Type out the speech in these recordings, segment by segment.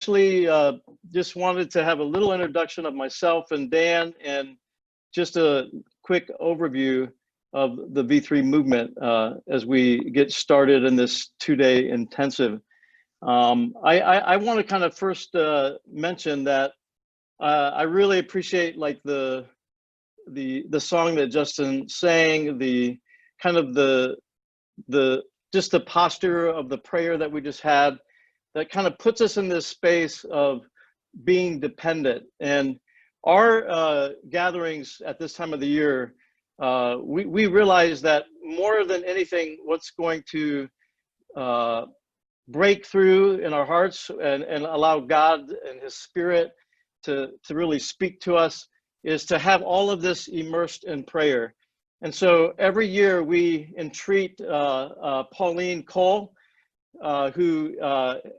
actually just wanted to have a little introduction of myself and Dan, and just a quick overview of the V3 movement as we get started in this 2-day intensive. I want to kind of first mention that I really appreciate like the song that Justin sang, the kind of the just the posture of the prayer that we just had, that kind of puts us in this space of being dependent. And our gatherings at this time of the year, we realize that more than anything, what's going to break through in our hearts and allow God and His Spirit to really speak to us is to have all of this immersed in prayer. And so every year we entreat Pauline Cole, who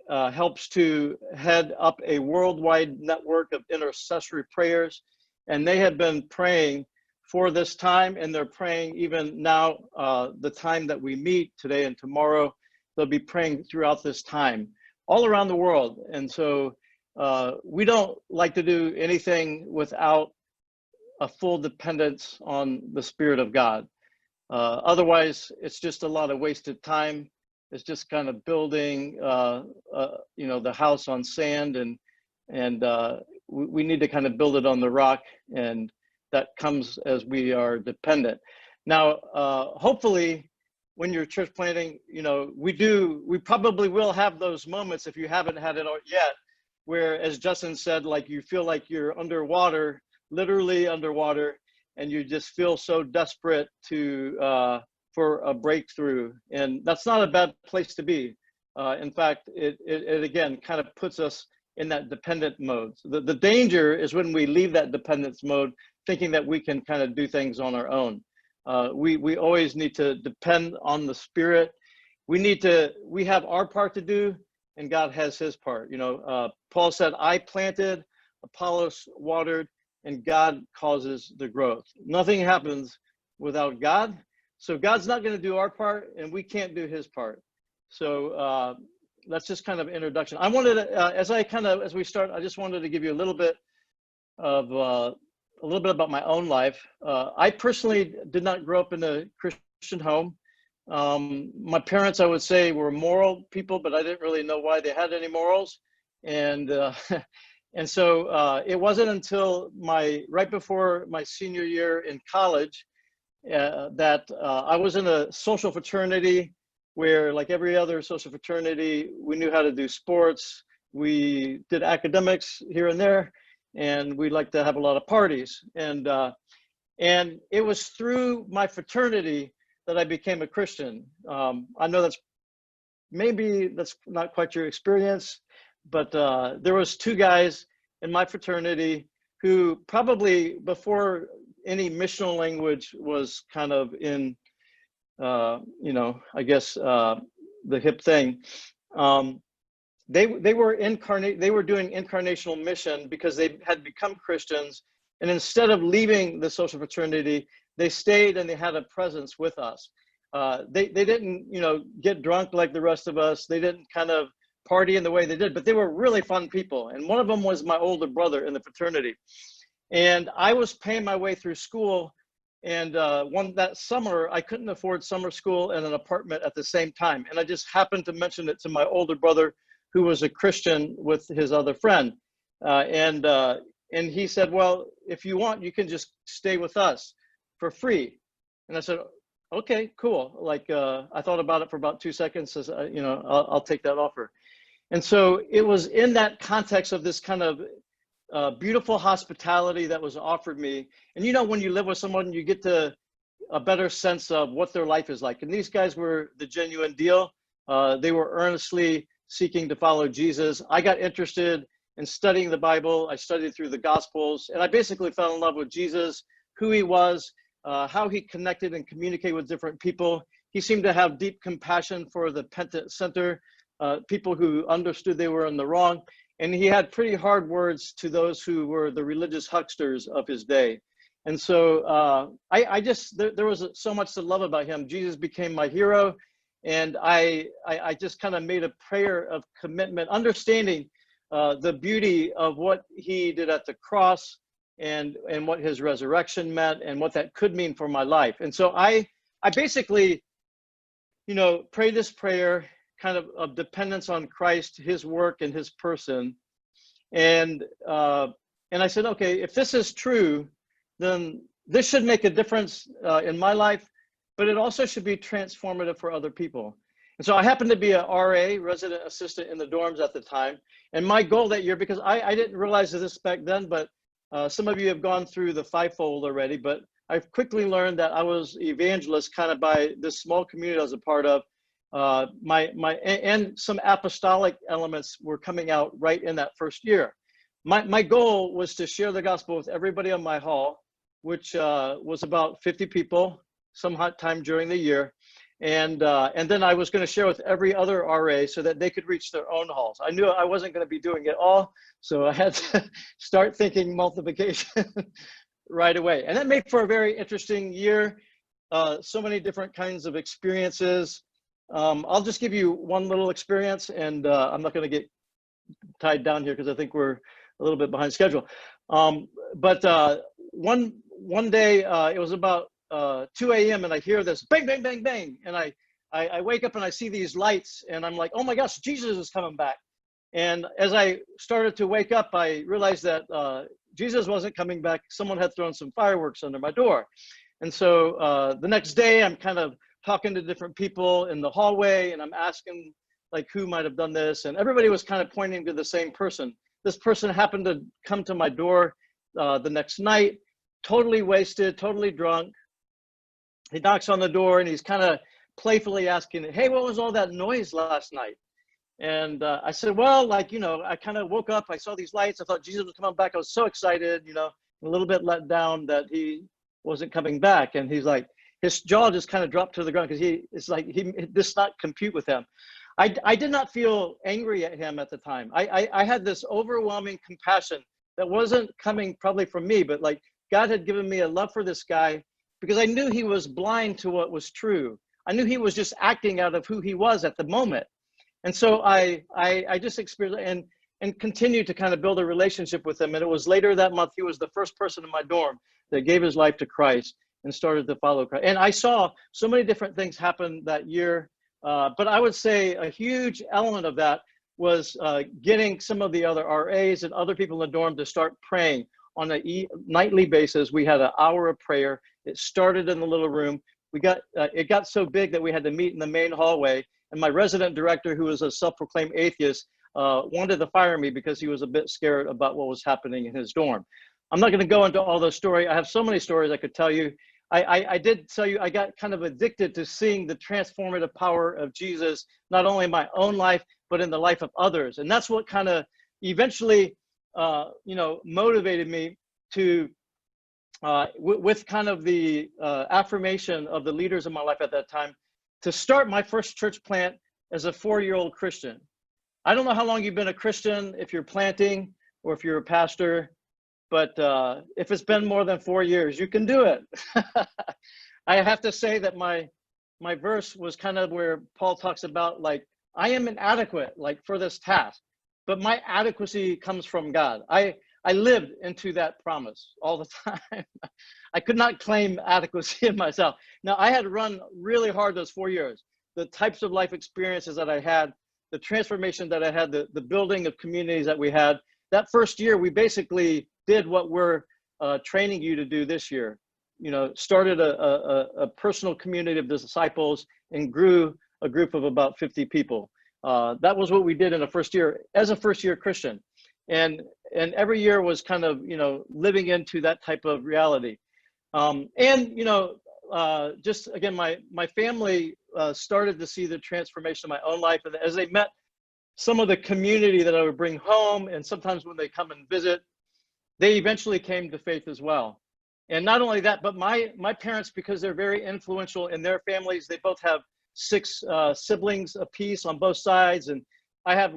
helps to head up a worldwide network of intercessory prayers. And they have been praying for this time, and they're praying even now, the time that we meet today and tomorrow, they'll be praying throughout this time all around the world. And so we don't like to do anything without a full dependence on the Spirit of God. Otherwise, it's just a lot of wasted time. It's just kind of building, the house on sand, and we need to kind of build it on the rock, and that comes as we are dependent. Now, hopefully, when you're church planting, we probably will have those moments, if you haven't had it yet, where, as Justin said, like you feel like you're underwater, literally underwater, and you just feel so desperate for a breakthrough. And that's not a bad place to be. In fact, it again kind of puts us in that dependent mode. So the danger is when we leave that dependence mode, thinking that we can kind of do things on our own. We always need to depend on the Spirit. We have our part to do, and God has His part. Paul said, I planted, Apollos watered, and God causes the growth. Nothing happens without God. So God's not going to do our part, and we can't do His part. So that's just kind of introduction. I wanted to, as we start, I just wanted to give you a little bit about my own life. I personally did not grow up in a Christian home. My parents, I would say, were moral people, but I didn't really know why they had any morals. And and so it wasn't until right before my senior year in college that I was in a social fraternity where, like every other social fraternity, we knew how to do sports. We did academics here and there, and we liked to have a lot of parties. And it was through my fraternity that I became a Christian. I know that's not quite your experience, but there was 2 guys in my fraternity who probably before any missional language was kind of in, I guess the hip thing. They were doing incarnational mission because they had become Christians, and instead of leaving the social fraternity, they stayed and they had a presence with us. They didn't, get drunk like the rest of us. They didn't kind of party in the way they did, but they were really fun people. And one of them was my older brother in the fraternity. And I was paying my way through school. And that summer, I couldn't afford summer school and an apartment at the same time. And I just happened to mention it to my older brother, who was a Christian with his other friend. And he said, well, if you want, you can just stay with us for free. And I said, okay, cool. Like, I thought about it for about 2 seconds. Says, I'll take that offer. And so it was in that context of this kind of beautiful hospitality that was offered me. And when you live with someone, you get a better sense of what their life is like. And these guys were the genuine deal. They were earnestly seeking to follow Jesus. I got interested in studying the Bible. I studied through the Gospels, and I basically fell in love with Jesus, who He was, how He connected and communicated with different people. He seemed to have deep compassion for the penitent sinner, people who understood they were in the wrong. And He had pretty hard words to those who were the religious hucksters of His day. And so there was so much to love about Him. Jesus became my hero. And I just kind of made a prayer of commitment, understanding the beauty of what he did at the cross and what his resurrection meant and what that could mean for my life. And so I basically, pray this prayer kind of dependence on Christ, his work and his person. And I said, okay, if this is true, then this should make a difference in my life, but it also should be transformative for other people. And so I happened to be a RA, resident assistant in the dorms at the time. And my goal that year, because I didn't realize this back then, but some of you have gone through the fivefold already, but I've quickly learned that I was evangelist kind of by this small community I was a part of. And some apostolic elements were coming out right in that first year. My goal was to share the gospel with everybody on my hall, which was about 50 people some hot time during the year. And then I was going to share with every other RA so that they could reach their own halls. I knew I wasn't going to be doing it all, so I had to start thinking multiplication right away. And that made for a very interesting year. So many different kinds of experiences. I'll just give you one little experience, and I'm not going to get tied down here because I think we're a little bit behind schedule. But one day, it was about 2 a.m. and I hear this bang, bang, bang, bang. And I wake up and I see these lights and I'm like, oh my gosh, Jesus is coming back. And as I started to wake up, I realized that Jesus wasn't coming back. Someone had thrown some fireworks under my door. And so the next day I'm kind of talking to different people in the hallway and I'm asking like who might have done this. And everybody was kind of pointing to the same person. This person happened to come to my door the next night, totally wasted, totally drunk. He knocks on the door and he's kind of playfully asking, hey, what was all that noise last night? And I said, well, I kind of woke up, I saw these lights, I thought Jesus was coming back. I was so excited, a little bit let down that he wasn't coming back. And he's like, his jaw just kind of dropped to the ground because this did not compute with him. I did not feel angry at him at the time. I had this overwhelming compassion that wasn't coming probably from me, but like God had given me a love for this guy because I knew he was blind to what was true. I knew he was just acting out of who he was at the moment. And so I just experienced and continued to kind of build a relationship with him. And it was later that month, he was the first person in my dorm that gave his life to Christ and started to follow Christ. And I saw so many different things happen that year. But I would say a huge element of that was getting some of the other RAs and other people in the dorm to start praying on a nightly basis. We had an hour of prayer. It started in the little room. It got so big that we had to meet in the main hallway. And my resident director, who was a self-proclaimed atheist, wanted to fire me because he was a bit scared about what was happening in his dorm. I'm not going to go into all those stories. I have so many stories I could tell you. I did tell you I got kind of addicted to seeing the transformative power of Jesus, not only in my own life, but in the life of others. And that's what kind of eventually, motivated me to, with kind of the affirmation of the leaders in my life at that time, to start my first church plant as a 4-year-old Christian. I don't know how long you've been a Christian, if you're planting or if you're a pastor, but if it's been more than 4 years, you can do it. I have to say that my verse was kind of where Paul talks about, like, I am inadequate, like, for this task, but my adequacy comes from God. I lived into that promise all the time. I could not claim adequacy in myself. Now, I had run really hard those 4 years. The types of life experiences that I had, the transformation that I had, the building of communities that we had. That first year, we basically did what we're training you to do this year. Started a personal community of disciples and grew a group of about 50 people. That was what we did in the first year as a first-year Christian. And every year was kind of, living into that type of reality. Just again, my family started to see the transformation of my own life. And as they met some of the community that I would bring home, and sometimes when they come and visit, they eventually came to faith as well. And not only that, but my parents, because they're very influential in their families, they both have 6 siblings apiece on both sides. And I have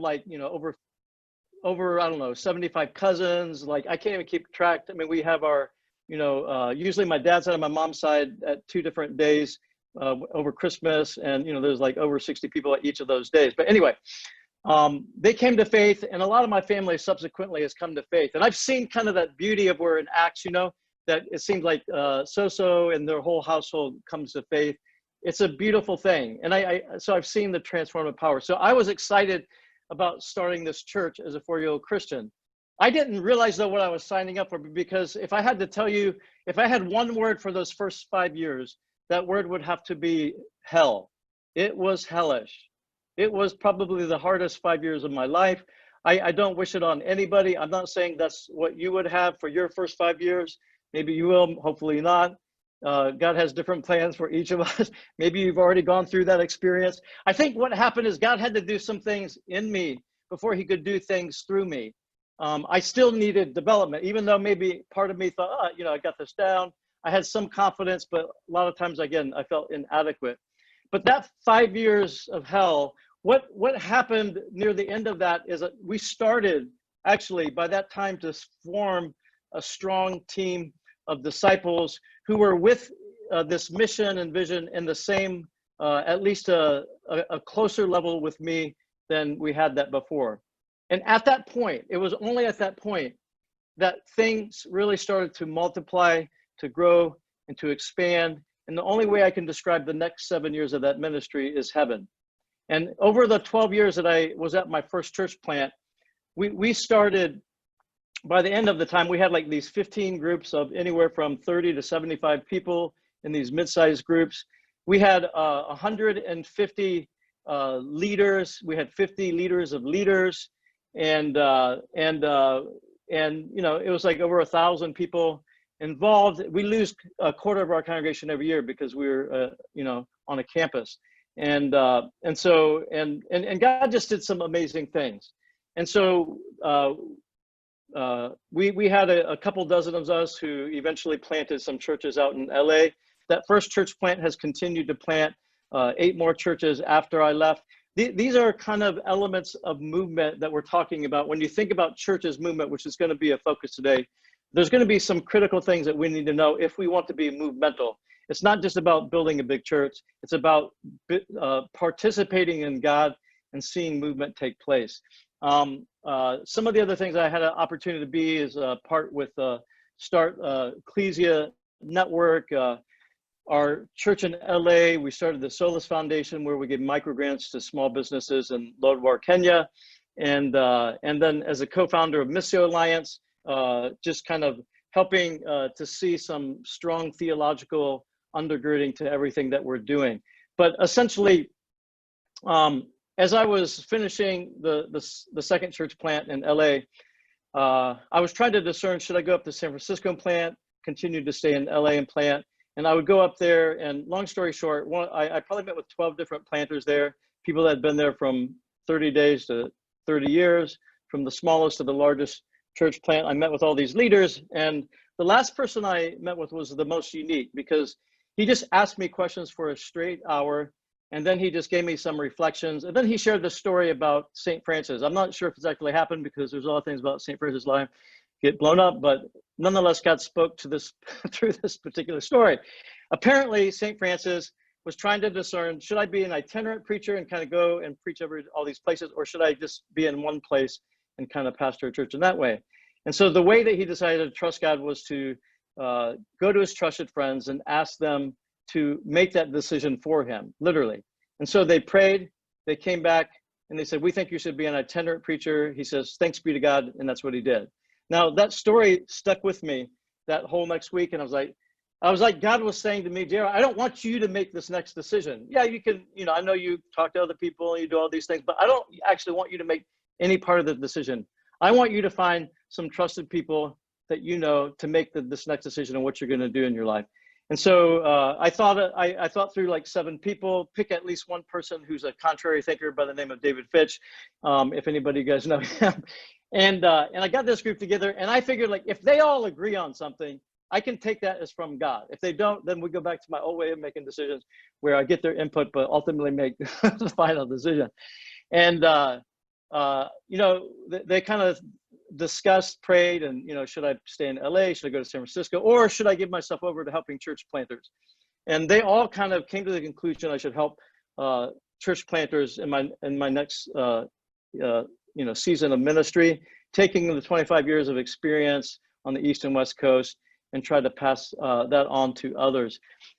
over, I don't know, 75 cousins. Like, I can't even keep track. I mean, we have our, usually my dad's side and my mom's side at 2 different days over Christmas. And, there's like over 60 people at each of those days. But anyway, they came to faith, and a lot of my family subsequently has come to faith. And I've seen kind of that beauty of where in Acts, that it seems like So and their whole household comes to faith. It's a beautiful thing. And so I've seen the transformative power. So I was excited about starting this church as a 4-year-old Christian. I didn't realize though what I was signing up for, because if I had to tell you, if I had one word for those first 5 years, that word would have to be hell. It was hellish. It was probably the hardest 5 years of my life. I don't wish it on anybody. I'm not saying that's what you would have for your first 5 years. Maybe you will, hopefully not. God has different plans for each of us. Maybe you've already gone through that experience. I think what happened is God had to do some things in me before he could do things through me. I still needed development, even though maybe part of me thought, I got this down. I had some confidence, but a lot of times, again, I felt inadequate. But that 5 years of hell, what happened near the end of that is that we started actually by that time to form a strong team of disciples who were with this mission and vision in the same, at least a closer level with me than we had that before. And at that point, it was only at that point that things really started to multiply, to grow, and to expand. And the only way I can describe the next 7 years of that ministry is heaven. And over the 12 years that I was at my first church plant, we started, by the end of the time, we had like these 15 groups of anywhere from 30 to 75 people in these mid-sized groups. We had 150 leaders. We had 50 leaders of leaders. And it was like over 1,000 people involved. We lose a quarter of our congregation every year because we were, on a campus. And God just did some amazing things. And so we had a couple dozen of us who eventually planted some churches out in LA. That first church plant has continued to plant 8 more churches after I left. These are kind of elements of movement that we're talking about. When you think about churches movement, which is going to be a focus today, there's going to be some critical things that we need to know if we want to be movemental. It's not just about building a big church. It's about participating in God and seeing movement take place. Some of the other things I had an opportunity to be is part with Start Ecclesia Network. Our church in LA, we started the Solus Foundation, where we give microgrants to small businesses in Lodwar, Kenya. And then as a co-founder of Missio Alliance, just kind of helping to see some strong theological undergirding to everything that we're doing. But essentially, as I was finishing the second church plant in LA, I was trying to discern, should I go up to San Francisco and plant, continue to stay in LA and plant? And I would go up there, and long story short, I probably met with 12 different planters there, people that had been there from 30 days to 30 years, from the smallest to the largest church plant. I met with all these leaders, and the last person I met with was the most unique, because he just asked me questions for a straight hour, and then he just gave me some reflections, and then he shared the story about St. Francis. I'm not sure if it's actually happened, because there's a lot of things about St. Francis' life get blown up, but nonetheless, God spoke to this through this particular story. Apparently, St. Francis was trying to discern, should I be an itinerant preacher and kind of go and preach over all these places, or should I just be in one place and kind of pastor a church in that way? And so the way that he decided to trust God was to go to his trusted friends and ask them to make that decision for him, literally. And so they prayed, they came back, and they said, we think you should be an itinerant preacher. He says, thanks be to God, and that's what he did. Now, that story stuck with me that whole next week, and I was like, God was saying to me, Jared, I don't want you to make this next decision. Yeah, you can, I know you talk to other people and you do all these things, but I don't actually want you to make any part of the decision. I want you to find some trusted people that to make this next decision on what you're going to do in your life. And so I thought through like 7 people, pick at least one person who's a contrary thinker by the name of David Fitch, if anybody you guys know him. And I got this group together, and I figured, like, if they all agree on something, I can take that as from God. If they don't, then we go back to my old way of making decisions, where I get their input, but ultimately make the final decision. And they kind of discussed, prayed, and should I stay in LA? Should I go to San Francisco, or should I give myself over to helping church planters? And they all kind of came to the conclusion I should help church planters in my next season of ministry, taking the 25 years of experience on the East and West Coast and try to pass that on to others.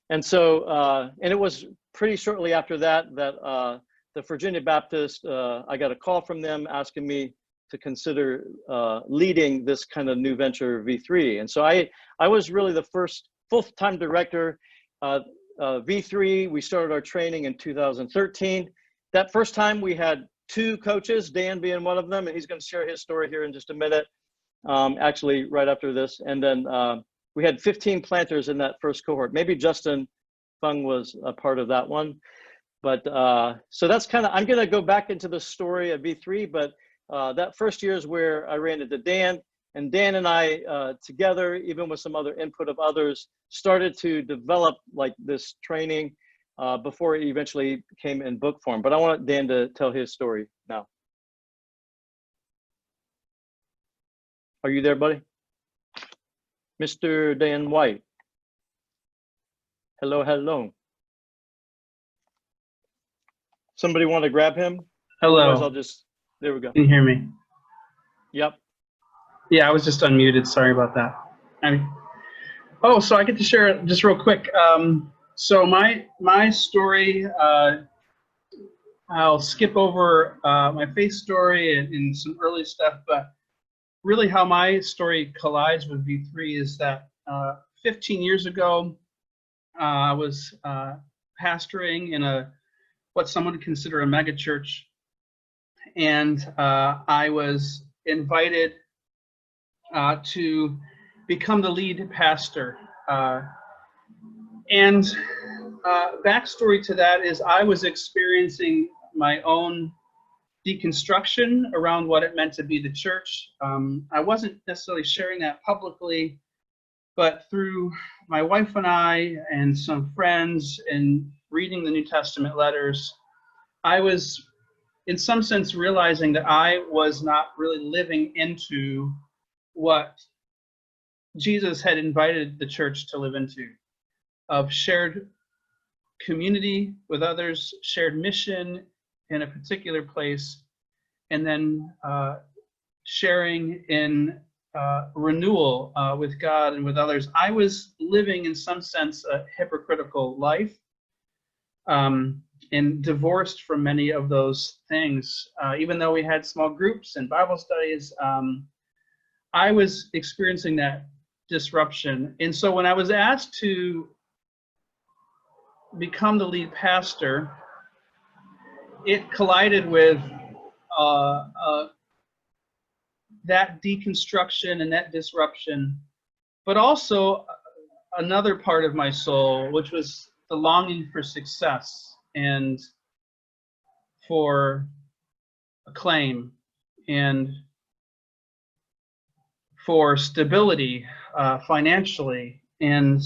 And so, and it was pretty shortly after that the Virginia Baptist, I got a call from them asking me to consider leading this kind of new venture, V3. And so I was really the first full-time director. V3, we started our training in 2013. That first time we had 2 coaches, Dan being one of them, and he's going to share his story here in just a minute, actually right after this. And then we had 15 planters in that first cohort. Maybe Justin Fung was a part of that one. But so that's kind of, I'm going to go back into the story of V3, but that first year is where I ran into Dan, and Dan and I together, even with some other input of others, started to develop like this training before it eventually came in book form. But I want Dan to tell his story now. Are you there, buddy? Mr. Dan White. Hello, hello. Somebody want to grab him? Hello. Otherwise I'll just, there we go. Can you hear me? Yep. Yeah, I was just unmuted. Sorry about that. So I get to share just real quick. So my story, I'll skip over my faith story and some early stuff, but really how my story collides with V3 is that 15 years ago, I was pastoring in what some would consider a mega church, and I was invited to become the lead pastor. And backstory to that is I was experiencing my own deconstruction around what it meant to be the church. I wasn't necessarily sharing that publicly, but through my wife and I and some friends and reading the New Testament letters, I was in some sense realizing that I was not really living into what Jesus had invited the church to live into, of shared community with others, shared mission in a particular place, and then sharing in renewal with God and with others. I was living in some sense a hypocritical life, and divorced from many of those things. Even though we had small groups and Bible studies, I was experiencing that disruption. And so when I was asked to become the lead pastor, it collided with that deconstruction and that disruption, but also another part of my soul, which was the longing for success and for acclaim and for stability financially. And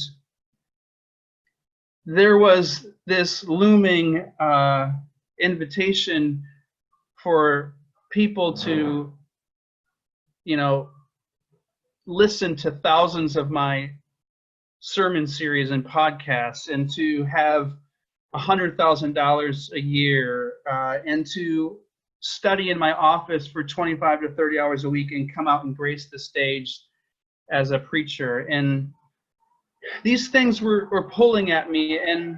there was this looming invitation for people to, listen to thousands of my sermon series and podcasts, and to have $100,000 a year, and to study in my office for 25 to 30 hours a week and come out and grace the stage as a preacher. And these things were pulling at me, and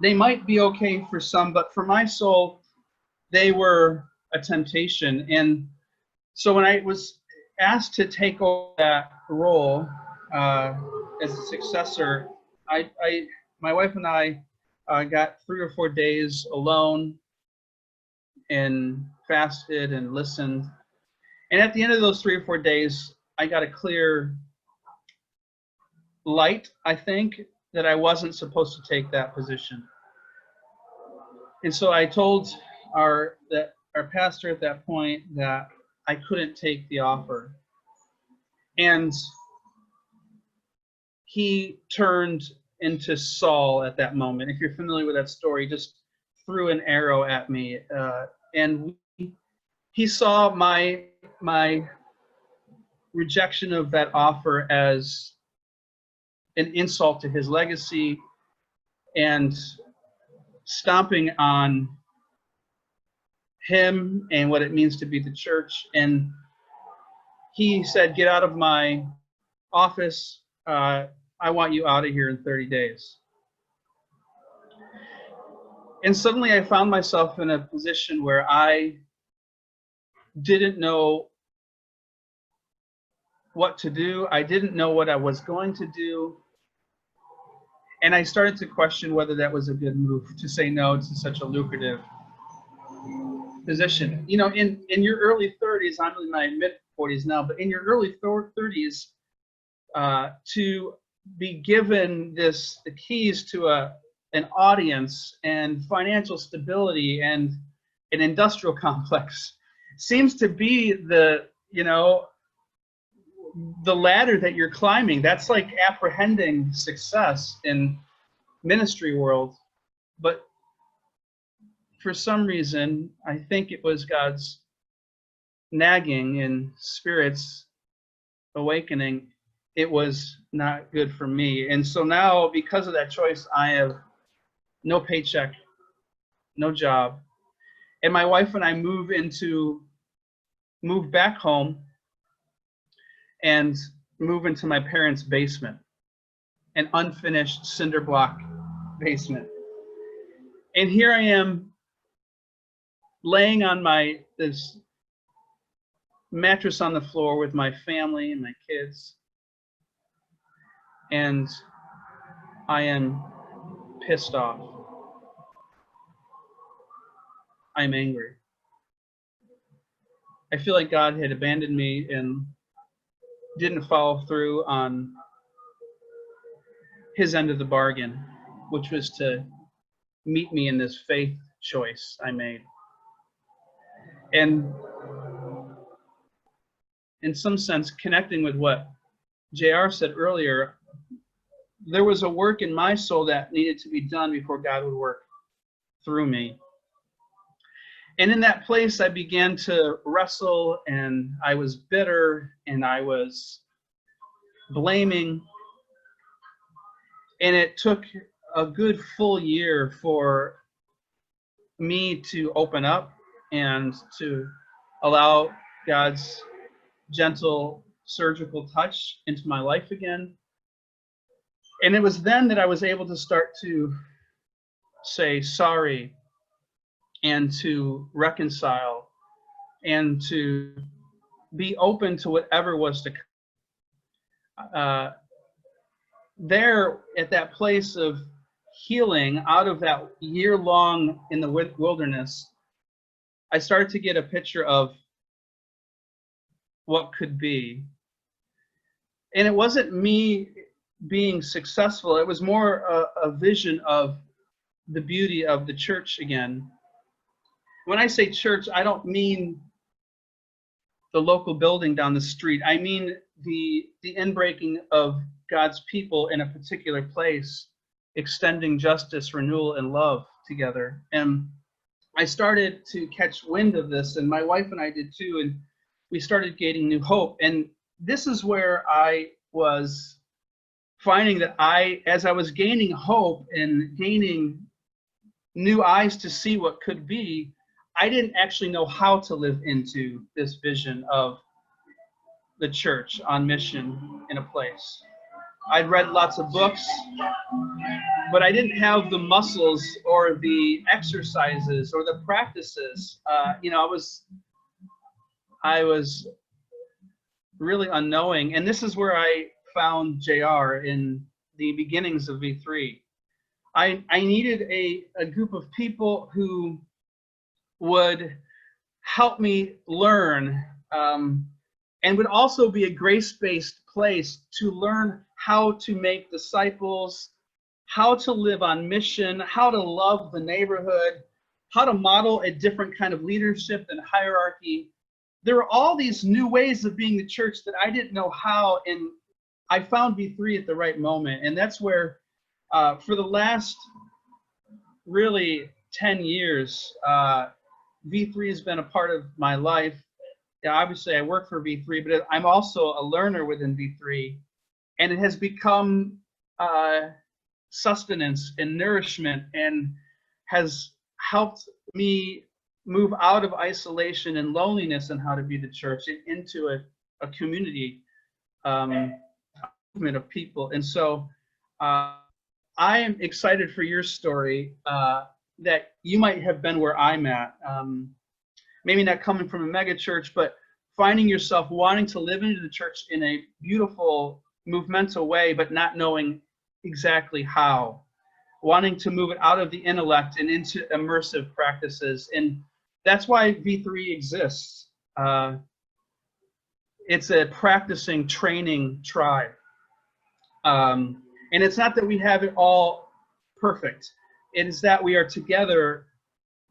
they might be okay for some, but for my soul, they were a temptation. And so when I was asked to take over that role as a successor, my wife and I got 3 or 4 days alone and fasted and listened. And at the end of those 3 or 4 days, I got a clear light, I think, that I wasn't supposed to take that position. And so I told our pastor at that point that I couldn't take the offer. And he turned into Saul at that moment. If you're familiar with that story, just threw an arrow at me. And he saw my rejection of that offer as an insult to his legacy and stomping on him and what it means to be the church. And he said, "Get out of my office. I want you out of here in 30 days." And suddenly I found myself in a position where I didn't know what to do. I didn't know what I was going to do. And I started to question whether that was a good move to say no to such a lucrative position. You know, in your early 30s, I'm in my mid 40s now, but in your early 30s, to be given the keys to an audience and financial stability and an industrial complex seems to be the ladder that you're climbing. That's like apprehending success in ministry world. But for some reason, I think it was God's nagging and Spirit's awakening. It was not good for me. And so now, because of that choice, I have no paycheck, no job. And my wife and I move back home and move into my parents' basement, an unfinished cinder block basement. And here I am laying on this mattress on the floor with my family and my kids. And I am pissed off. I'm angry. I feel like God had abandoned me and didn't follow through on his end of the bargain, which was to meet me in this faith choice I made. And in some sense, connecting with what JR said earlier, there was a work in my soul that needed to be done before God would work through me. And in that place, I began to wrestle, and I was bitter, and I was blaming. And it took a good full year for me to open up and to allow God's gentle surgical touch into my life again. And it was then that I was able to start to say sorry and to reconcile and to be open to whatever was to come. There at that place of healing out of that year-long in the wilderness, I started to get a picture of what could be. And it wasn't me being successful. It was more a vision of the beauty of the church again. When I say church, I don't mean the local building down the street. I mean the inbreaking of God's people in a particular place, extending justice, renewal, and love together. And I started to catch wind of this, and my wife and I did too, and we started gaining new hope. And this is where I was finding that as I was gaining hope and gaining new eyes to see what could be, I didn't actually know how to live into this vision of the church on mission in a place. I'd read lots of books, but I didn't have the muscles or the exercises or the practices. I was really unknowing. And this is where I found JR in the beginnings of V3. I needed a group of people who would help me learn and would also be a grace-based place to learn how to make disciples, how to live on mission, how to love the neighborhood, how to model a different kind of leadership and hierarchy. There are all these new ways of being the church that I didn't know how, and I found V3 at the right moment. And that's where, for the last really 10 years, V3 has been a part of my life. Yeah, obviously, I work for V3, but I'm also a learner within V3, and it has become sustenance and nourishment, and has helped me move out of isolation and loneliness and how to be the church and into a community movement of people. And so I am excited for your story, that you might have been where I'm at. Maybe not coming from a mega church, but finding yourself wanting to live into the church in a beautiful, movemental way, but not knowing exactly how. Wanting to move it out of the intellect and into immersive practices. And that's why V3 exists. It's a practicing, training tribe. And it's not that we have it all perfect. It is that we are together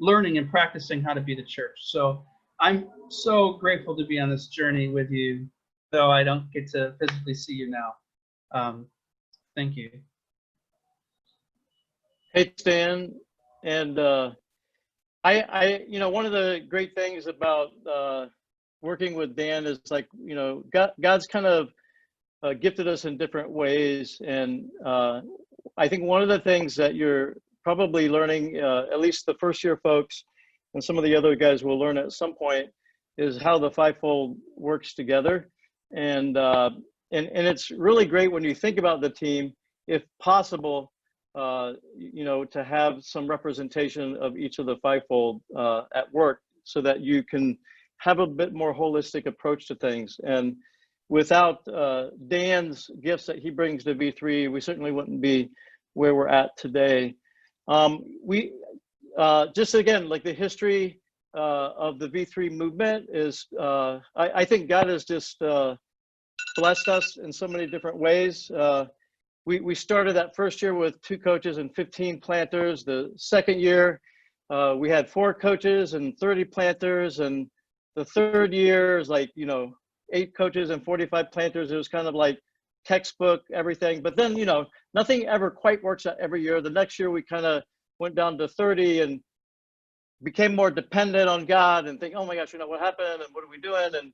learning and practicing how to be the church. So I'm so grateful to be on this journey with you, though I don't get to physically see you now. Thank you. Hey, Stan. And one of the great things about working with Dan is like, God's kind of gifted us in different ways. And I think one of the things that you're probably learning, at least the first year folks, and some of the other guys will learn at some point, is how the fivefold works together. And it's really great when you think about the team, if possible, to have some representation of each of the fivefold at work, so that you can have a bit more holistic approach to things. And without Dan's gifts that he brings to V3, we certainly wouldn't be where we're at today. We just, again, like the history of the V3 movement is, I think God has just blessed us in so many different ways. We started that first year with 2 coaches and 15 planters. The second year, we had 4 coaches and 30 planters. And the third year is like, 8 coaches and 45 planters. It was kind of like textbook, everything. But then, nothing ever quite works out every year. The next year, we kind of went down to 30 and became more dependent on God and think, oh my gosh, what happened and what are we doing?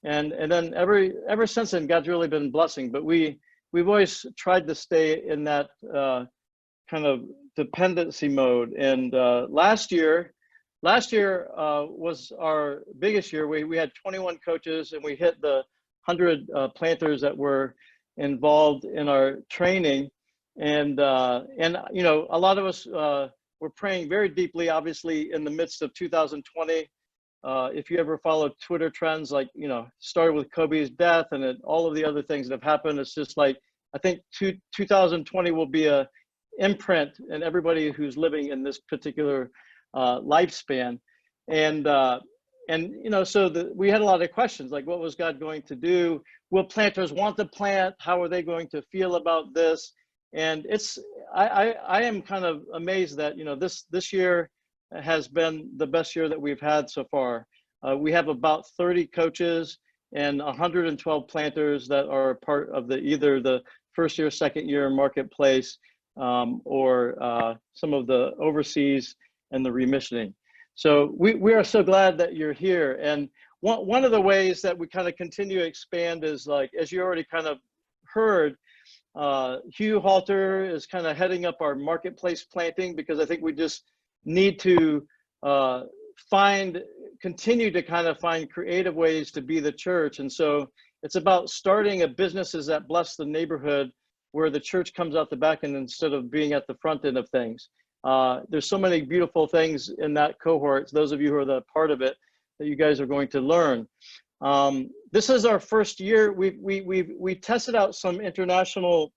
And then ever since then, God's really been blessing. But we've always tried to stay in that kind of dependency mode. And last year was our biggest year. We had 21 coaches, and we hit the 100 planters that were involved in our training. And a lot of us were praying very deeply, obviously, in the midst of 2020. If you ever follow Twitter trends, like, started with Kobe's death and all of the other things that have happened, it's just like, I think 2020 will be a imprint in everybody who's living in this particular lifespan. And so we had a lot of questions, like, what was God going to do? Will planters want to plant? How are they going to feel about this? And I am kind of amazed that, this year has been the best year that we've had so far. We have about 30 coaches and 112 planters that are part of either the first year, second year marketplace, or some of the overseas and the remissioning. So we are so glad that you're here. And one of the ways that we kind of continue to expand is, like, as you already kind of heard, Hugh Halter is kind of heading up our marketplace planting, because I think we just need to continue to kind of find creative ways to be the church. And so it's about starting a businesses that bless the neighborhood, where the church comes out the back end instead of being at the front end of things. There's so many beautiful things in that cohort. Those of you who are the part of it, that you guys are going to learn. This is our first year. We tested out some international.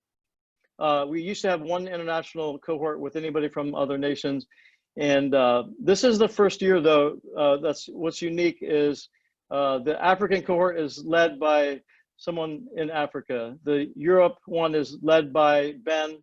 We used to have one international cohort with anybody from other nations, and this is the first year, though. That's what's unique is the African cohort is led by someone in Africa. The Europe one is led by Ben,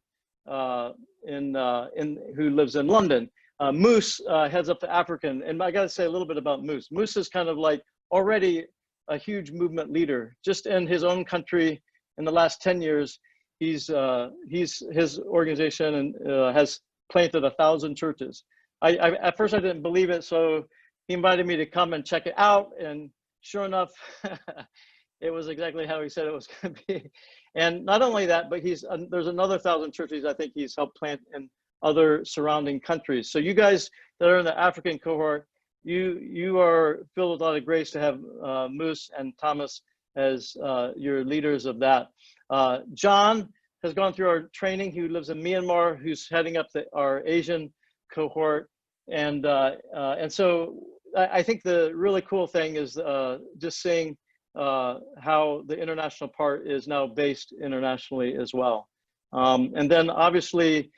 who lives in London. Moose heads up the African, and I got to say a little bit about Moose. Moose is kind of like already a huge movement leader. Just in his own country, in the last 10 years, his organization has planted 1,000 churches. At first I didn't believe it, so he invited me to come and check it out, and sure enough, it was exactly how he said it was going to be. And not only that, but there's another 1,000 churches I think he's helped plant in other surrounding countries. So you guys that are in the African cohort, you are filled with a lot of grace to have Moose and Thomas as your leaders of that. John has gone through our training. He lives in Myanmar, who's heading up our Asian cohort. And so I think the really cool thing is just seeing how the international part is now based internationally as well. And then obviously,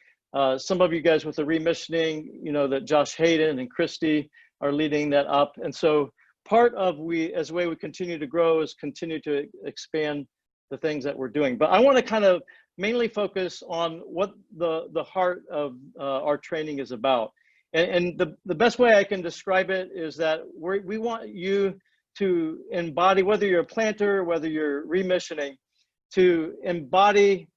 some of you guys with the remissioning, you know, that Josh Hayden and Christy are leading that up. And so part of as the way we continue to grow is continue to expand the things that we're doing. But I want to kind of mainly focus on what the heart of our training is about. And the best way I can describe it is that we want you to embody, whether you're a planter, whether you're remissioning, to embody,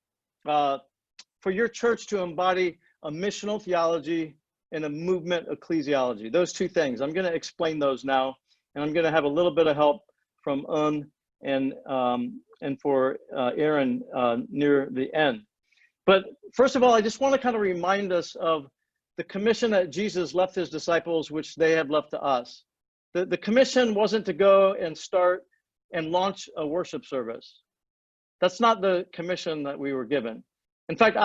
for your church to embody a missional theology and a movement ecclesiology. Those two things. I'm going to explain those now, and I'm going to have a little bit of help from and for Aaron near the end. But first of all, I just want to kind of remind us of the commission that Jesus left his disciples, which they have left to us. The commission wasn't to go and start and launch a worship service. That's not the commission that we were given. In fact,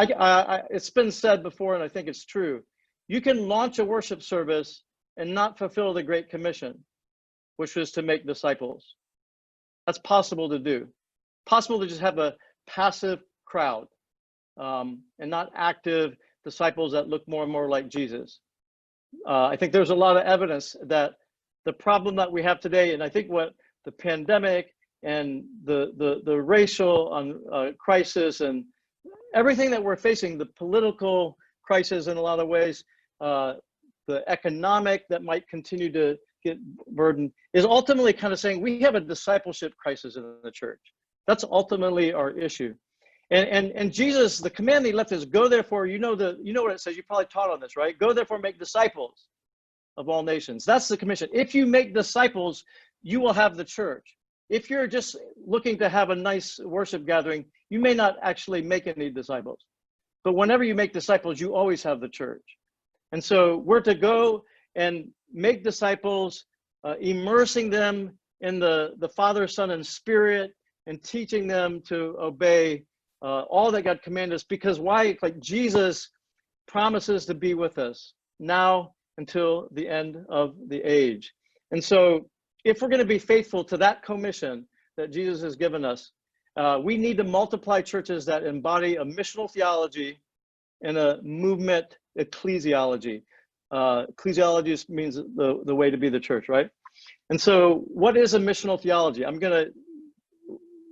it's been said before, and I think it's true. You can launch a worship service and not fulfill the Great Commission, which was to make disciples. That's possible to do. Possible to just have a passive crowd and not active disciples that look more and more like Jesus. I think there's a lot of evidence that the problem that we have today, and I think what the pandemic and the racial crisis and everything that we're facing, the political crisis in a lot of ways, the economic that might continue to get burdened, is ultimately kind of saying we have a discipleship crisis in the church. That's ultimately our issue. And Jesus, the command he left is go therefore, you know what it says, you probably taught on this, right? Go therefore, make disciples of all nations. That's the commission. If you make disciples, you will have the church. If you're just looking to have a nice worship gathering, you may not actually make any disciples. But whenever you make disciples, you always have the church. And so we're to go and make disciples, immersing them in the Father, Son, and Spirit, and teaching them to obey all that God commanded us. Because why? Like Jesus promises to be with us now until the end of the age. And so if we're going to be faithful to that commission that Jesus has given us, we need to multiply churches that embody a missional theology and a movement ecclesiology. Ecclesiology means the way to be the church, right? And so what is a missional theology? I'm going to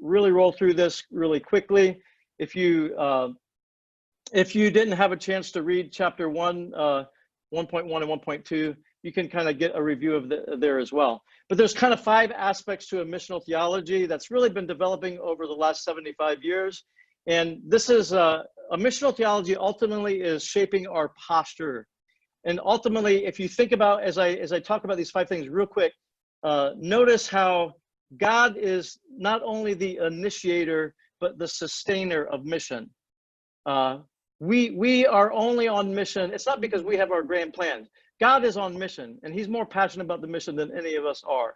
really roll through this really quickly. If you didn't have a chance to read chapter 1, 1.1 and 1.2, you can kind of get a review of there as well. But there's kind of 5 aspects to a missional theology that's really been developing over the last 75 years. And this is a missional theology ultimately is shaping our posture. And ultimately, if you think about, as I talk about these 5 things real quick, notice how God is not only the initiator, but the sustainer of mission. We are only on mission. It's not because we have our grand plans. God is on mission, and he's more passionate about the mission than any of us are.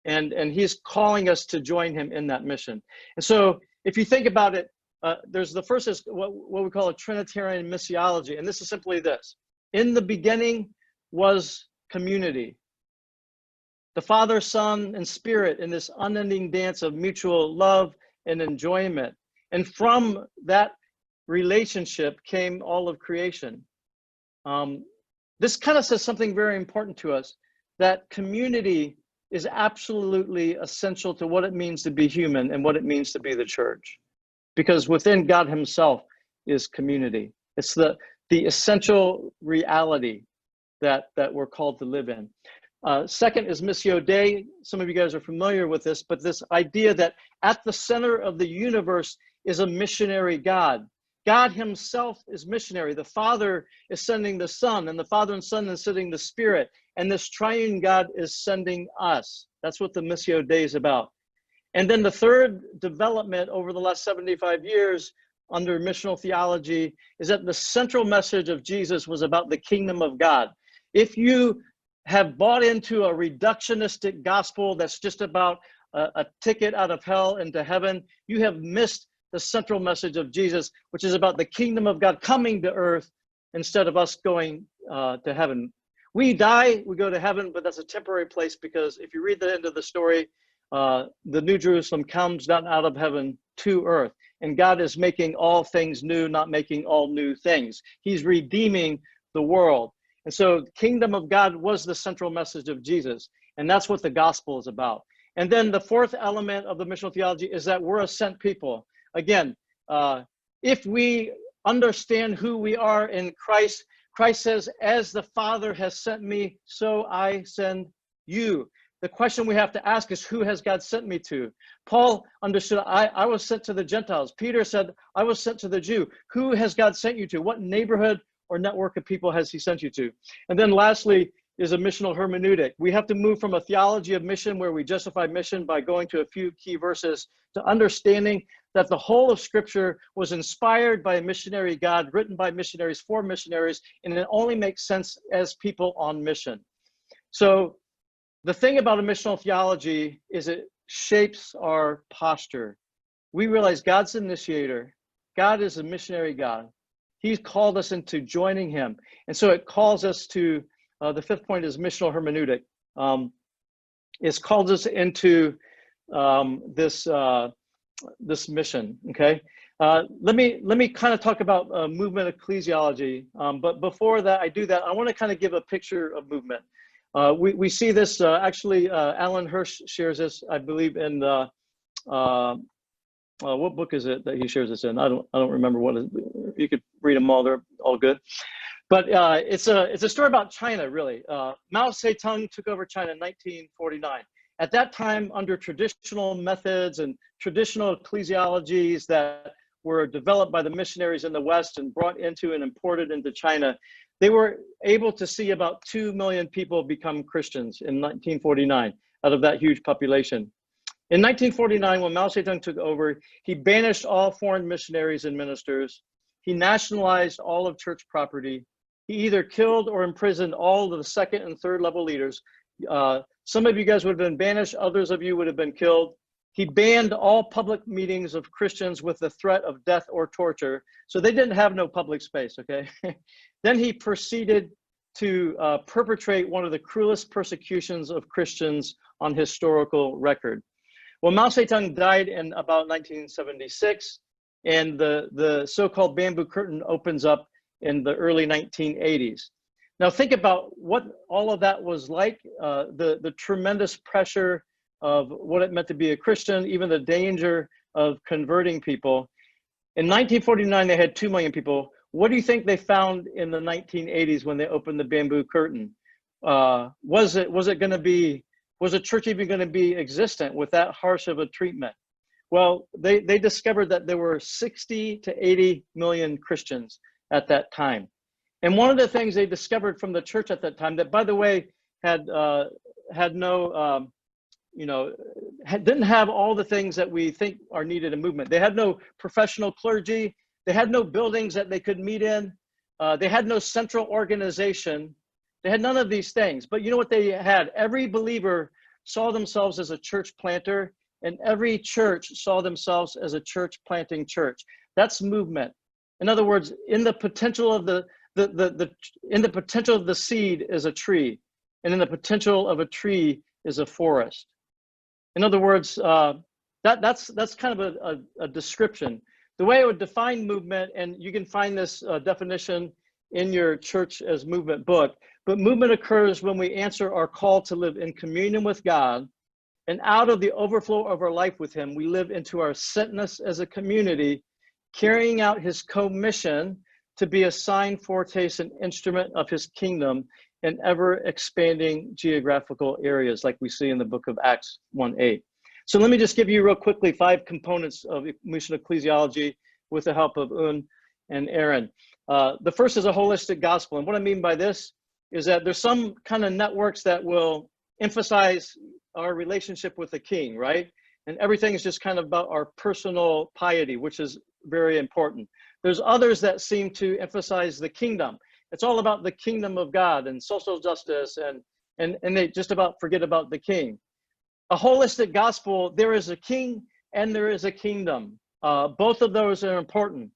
And he's calling us to join him in that mission. And so if you think about it, there's the first is what we call a Trinitarian missiology. And this is simply this. In the beginning was community. The Father, Son, and Spirit in this unending dance of mutual love and enjoyment. And from that relationship came all of creation. This kind of says something very important to us, that community is absolutely essential to what it means to be human and what it means to be the church. Because within God himself is community. It's the essential reality that we're called to live in. Second is Missio Dei. Some of you guys are familiar with this, but this idea that at the center of the universe is a missionary God. God himself is missionary. The Father is sending the Son, and the Father and Son is sending the Spirit. And this triune God is sending us. That's what the Missio Dei is about. And then the third development over the last 75 years under missional theology is that the central message of Jesus was about the kingdom of God. If you have bought into a reductionistic gospel that's just about a ticket out of hell into heaven, you have missed the central message of Jesus, which is about the kingdom of God coming to earth instead of us going to heaven. We die, we go to heaven, but that's a temporary place, because if you read the end of the story, the New Jerusalem comes down out of heaven to earth, and God is making all things new, not making all new things. He's redeeming the world. And so the kingdom of God was the central message of Jesus, and that's what the gospel is about. And then the fourth element of the missional theology is that we're a sent people. Again, if we understand who we are in Christ, Christ says, as the Father has sent me, so I send you. The question we have to ask is, who has God sent me to? Paul understood, I was sent to the Gentiles. Peter said, I was sent to the Jew. Who has God sent you to? What neighborhood or network of people has he sent you to? And then lastly is a missional hermeneutic. We have to move from a theology of mission, where we justify mission by going to a few key verses, to understanding that the whole of Scripture was inspired by a missionary God, written by missionaries for missionaries, and it only makes sense as people on mission. So the thing about a missional theology is it shapes our posture. We realize God's the initiator. God is a missionary God. He's called us into joining him. And so it calls us to, the fifth point is missional hermeneutic. It's called us into this mission, okay? Let me kind of talk about movement ecclesiology. But before that, I want to kind of give a picture of movement. We see this, actually, Alan Hirsch shares this, I believe, in what book is it that he shares this in? I don't remember what it is. You could read them all, they're all good. But it's a story about China, really. Mao Zedong took over China in 1949. At that time, under traditional methods and traditional ecclesiologies that were developed by the missionaries in the West and brought into and imported into China, they were able to see about 2 million people become Christians in 1949 out of that huge population. In 1949, when Mao Zedong took over, he banished all foreign missionaries and ministers. He nationalized all of church property. He either killed or imprisoned all of the second and third level leaders. Some of you guys would have been banished, others of you would have been killed. He banned all public meetings of Christians with the threat of death or torture. So they didn't have no public space, okay? Then he proceeded to perpetrate one of the cruelest persecutions of Christians on historical record. Well, Mao Zedong died in about 1976, and the so-called bamboo curtain opens up in the early 1980s. Now think about what all of that was like, the tremendous pressure of what it meant to be a Christian, even the danger of converting people. In 1949, they had 2 million people. What do you think they found in the 1980s when they opened the bamboo curtain? Was a church even going to be existent with that harsh of a treatment? Well, they discovered that there were 60 to 80 million Christians at that time. And one of the things they discovered from the church at that time, that, by the way, didn't have all the things that we think are needed in movement. They had no professional clergy. They had no buildings that they could meet in. They had no central organization. They had none of these things. But you know what they had? Every believer saw themselves as a church planter, and every church saw themselves as a church planting church. That's movement. In other words, in the potential of the potential of the seed is a tree, and in the potential of a tree is a forest. In other words, that's kind of a description. The way I would define movement, and you can find this definition in your church as movement book, but movement occurs when we answer our call to live in communion with God, and out of the overflow of our life with him, we live into our sentness as a community, carrying out his commission to be a sign, foretaste, and instrument of his kingdom in ever expanding geographical areas, like we see in the book of Acts 1:8. So let me just give you real quickly 5 components of mission ecclesiology with the help of Un and Aaron. The first is a holistic gospel. And what I mean by this is that there's some kind of networks that will emphasize our relationship with the king, right? And everything is just kind of about our personal piety, which is very important. There's others that seem to emphasize the kingdom. It's all about the kingdom of God and social justice and they just about forget about the king. A holistic gospel, there is a king and there is a kingdom. Both of those are important.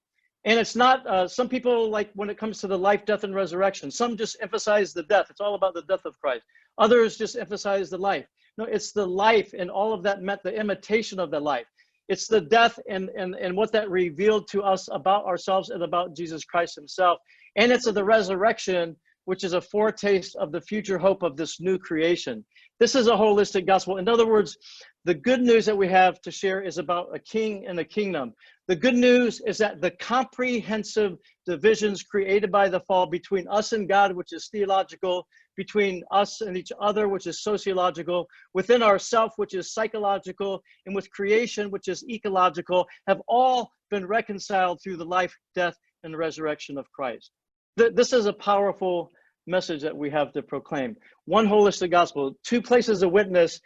And it's not, some people, like when it comes to the life, death, and resurrection, some just emphasize the death. It's all about the death of Christ. Others just emphasize the life. No, it's the life, and all of that meant the imitation of the life. It's the death and what that revealed to us about ourselves and about Jesus Christ himself. And it's the resurrection, which is a foretaste of the future hope of this new creation. This is a holistic gospel. In other words, the good news that we have to share is about a king and a kingdom. The good news is that the comprehensive divisions created by the fall between us and God, which is theological, between us and each other, which is sociological, within ourself, which is psychological, and with creation, which is ecological, have all been reconciled through the life, death, and resurrection of Christ. This is a powerful message that we have to proclaim. One holistic gospel, two places of witness.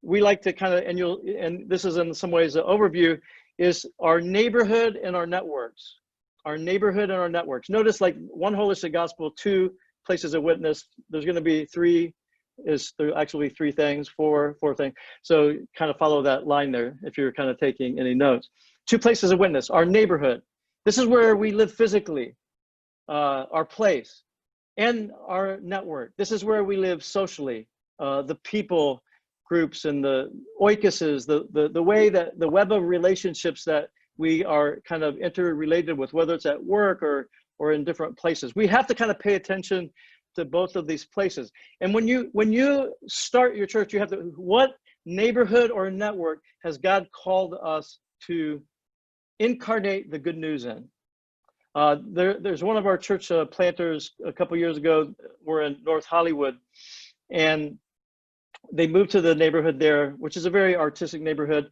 We like to kind of, and this is in some ways an overview, is our neighborhood and our networks. Our neighborhood and our networks. Notice, like, one holistic gospel, two places of witness. There's going to be three, is there actually three things, four things. So kind of follow that line there if you're kind of taking any notes. Two places of witness, our neighborhood. This is where we live physically, our place, and our network. This is where we live socially, the people groups and the oikuses, the way that the web of relationships that we are kind of interrelated with, whether it's at work or in different places. We have to kind of pay attention to both of these places. And when you start your church, you have to, what neighborhood or network has God called us to incarnate the good news in? There's one of our church planters a couple years ago. We're in North Hollywood, and they moved to the neighborhood there, which is a very artistic neighborhood.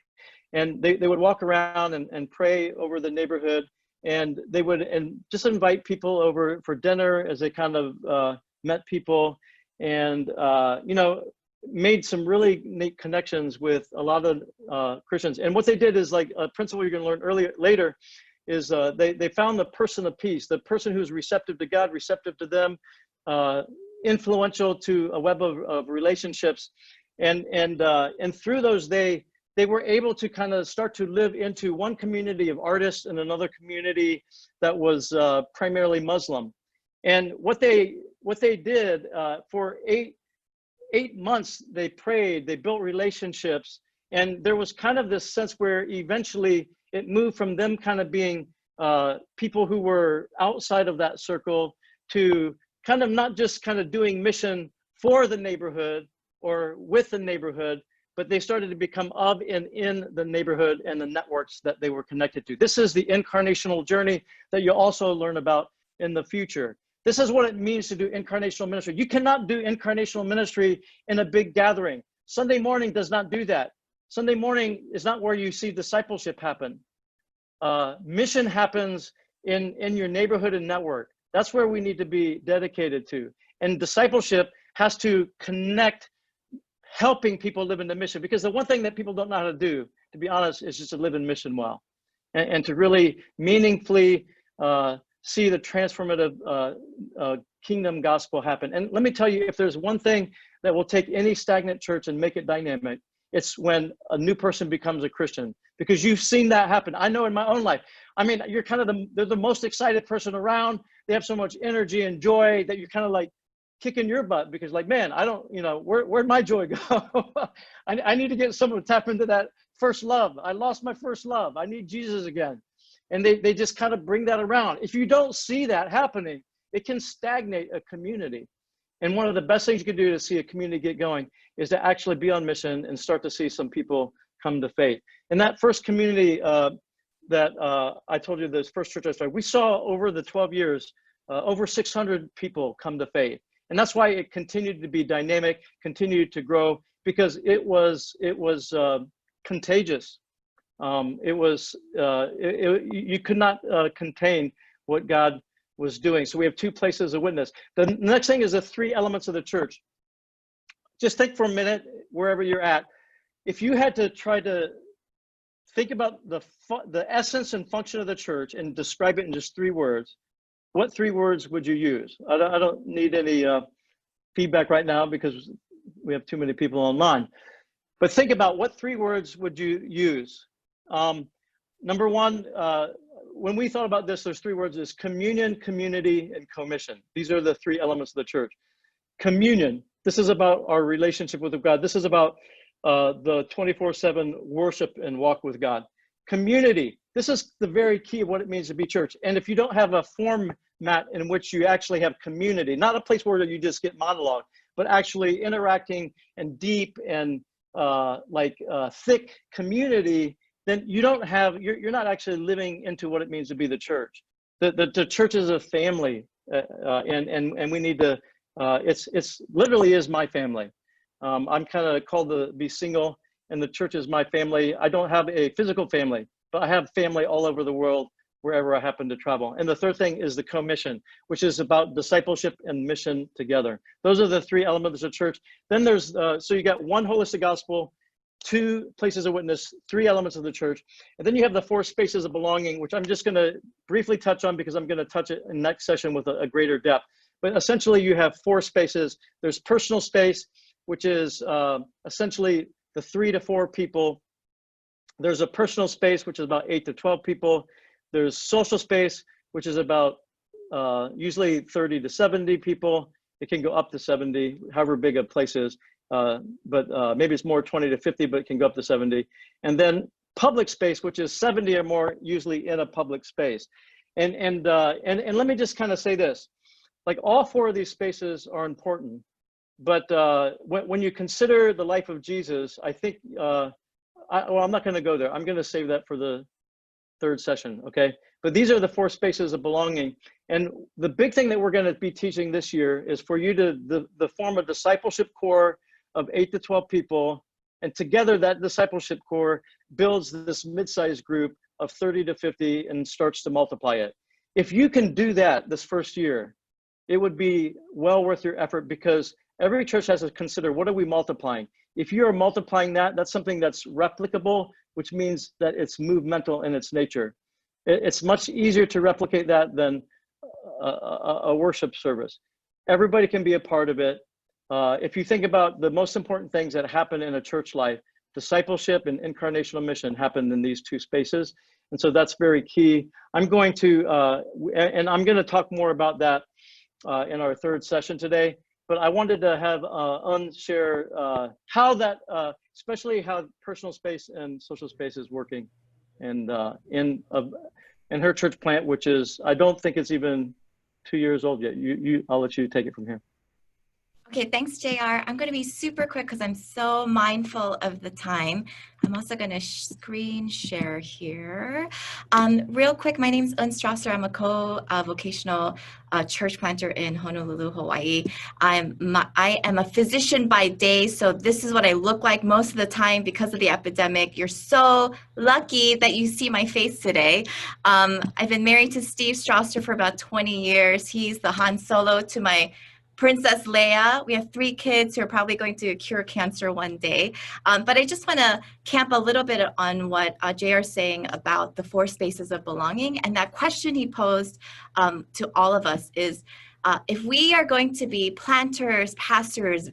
And they would walk around and pray over the neighborhood, and they would just invite people over for dinner as they kind of met people, and made some really neat connections with a lot of Christians. And what they did is, like, a principle you're going to learn later is they found the person of peace, the person who's receptive to God, receptive to them, influential to a web of relationships, and through those they were able to kind of start to live into one community of artists and another community that was primarily Muslim. And what they did for eight months, they prayed, they built relationships, and there was kind of this sense where eventually it moved from them kind of being people who were outside of that circle to kind of not just kind of doing mission for the neighborhood or with the neighborhood, but they started to become of and in the neighborhood and the networks that they were connected to. This is the incarnational journey that you'll also learn about in the future. This is what it means to do incarnational ministry. You cannot do incarnational ministry in a big gathering. Sunday morning does not do that. Sunday morning is not where you see discipleship happen. Mission happens in your neighborhood and network. That's where we need to be dedicated to. And discipleship has to connect helping people live in the mission, because the one thing that people don't know how to do, to be honest, is just to live in mission well, and to really meaningfully see the transformative kingdom gospel happen. And let me tell you, if there's one thing that will take any stagnant church and make it dynamic, it's when a new person becomes a Christian, because you've seen that happen. I know in my own life. I mean, you're kind of they're the most excited person around. They have so much energy and joy that you're kind of like kicking your butt, because, like, man, I don't, where'd my joy go? I need to get someone to tap into that first love. I lost my first love. I need Jesus again. And they just kind of bring that around. If you don't see that happening, it can stagnate a community. And one of the best things you can do to see a community get going is to actually be on mission and start to see some people come to faith. And that first community that I told you, this first church I started, we saw over the 12 years, over 600 people come to faith. And that's why it continued to be dynamic, continued to grow, because it was contagious. You could not contain what God was doing. So we have two places of witness. The next thing is the three elements of the church. Just think for a minute, wherever you're at. If you had to try to think about the essence and function of the church and describe it in just three words, what three words would you use? I don't need any feedback right now, because we have too many people online. But think about, what 3 words would you use? Number one, when we thought about this, there's 3 words: is communion, community, and commission. These are the 3 elements of the church. Communion, this is about our relationship with God. This is about the 24/7 worship and walk with God. Community, this is the very key of what it means to be church. And if you don't have a format in which you actually have community, not a place where you just get monologue, but actually interacting and deep and thick community, then you don't have, you're not actually living into what it means to be the church. The church is a family, and we need to, it's literally is my family. I'm kind of called to be single, and the church is my family. I don't have a physical family, but I have family all over the world, wherever I happen to travel. And the third thing is the commission, which is about discipleship and mission together. Those are the 3 elements of church. Then there's, so you got 1 holistic gospel, 2 places of witness, 3 elements of the church. And then you have the 4 spaces of belonging, which I'm just gonna briefly touch on because I'm gonna touch it in next session with a greater depth. But essentially you have 4 spaces. There's personal space, which is essentially the 3 to 4 people. There's a personal space, which is about 8 to 12 people. There's social space, which is about usually 30 to 70 people. It can go up to 70, however big a place is. But maybe it's more 20 to 50, but it can go up to 70. And then public space, which is 70 or more, usually in a public space. And let me just kind of say this, like all 4 of these spaces are important, but when you consider the life of Jesus, I think, well, I'm not going to go there. I'm going to save that for the 3rd session, okay? But these are the 4 spaces of belonging. And the big thing that we're going to be teaching this year is for you to form a discipleship core of 8 to 12 people. And together that discipleship core builds this mid-sized group of 30 to 50 and starts to multiply it. If you can do that this first year, it would be well worth your effort, because every church has to consider, what are we multiplying? If you are multiplying that, that's something that's replicable, which means that it's movemental in its nature. It's much easier to replicate that than a worship service. Everybody can be a part of it. If you think about the most important things that happen in a church life, discipleship and incarnational mission happen in these 2 spaces. And so that's very key. I'm going to, and I'm going to talk more about that in our 3rd session today. But I wanted to have share how that, especially how personal space and social space is working, and in her church plant, which is, I don't think it's even 2 years old yet. I'll let you take it from here. Okay, thanks, JR. I'm going to be super quick because I'm so mindful of the time. I'm also going to screen share here. Real quick, my name is Un Strasser. I'm a co-vocational church planter in Honolulu, Hawaii. I am a physician by day, so this is what I look like most of the time because of the epidemic. You're so lucky that you see my face today. I've been married to Steve Strasser for about 20 years. He's the Han Solo to my Princess Leia. We have 3 kids who are probably going to cure cancer one day. But I just want to camp a little bit on what JR is saying about the 4 spaces of belonging. And that question he posed to all of us is, if we are going to be planters, pastors,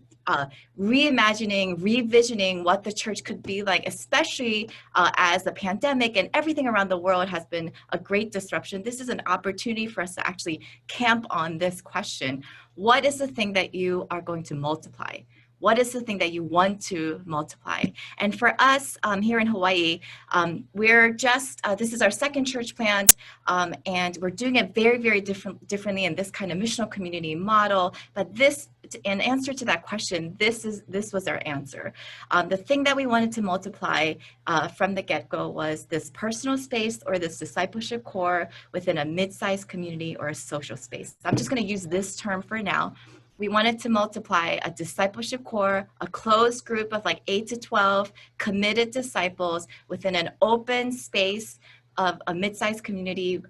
reimagining, revisioning what the church could be like, especially as the pandemic and everything around the world has been a great disruption, this is an opportunity for us to actually camp on this question. What is the thing that you are going to multiply? What is the thing that you want to multiply? And for us here in Hawaii, we're just, this is our 2nd church plant, and we're doing it very, very differently in this kind of missional community model. But this, in answer to that question, this was our answer. The thing that we wanted to multiply from the get-go was this personal space or this discipleship core within a mid-sized community or a social space. So I'm just going to use this term for now. We wanted to multiply a discipleship core, a closed group of like 8 to 12 committed disciples within an open space of a mid-sized community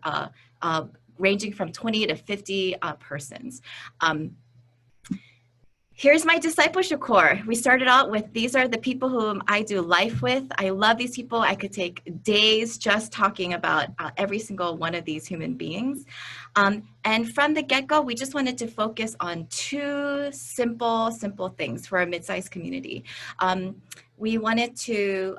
ranging from 20 to 50 persons. Here's my discipleship core. We started out with, these are the people whom I do life with. I love these people. I could take days just talking about every single one of these human beings. And from the get-go, we just wanted to focus on two simple things for our mid-sized community. We wanted to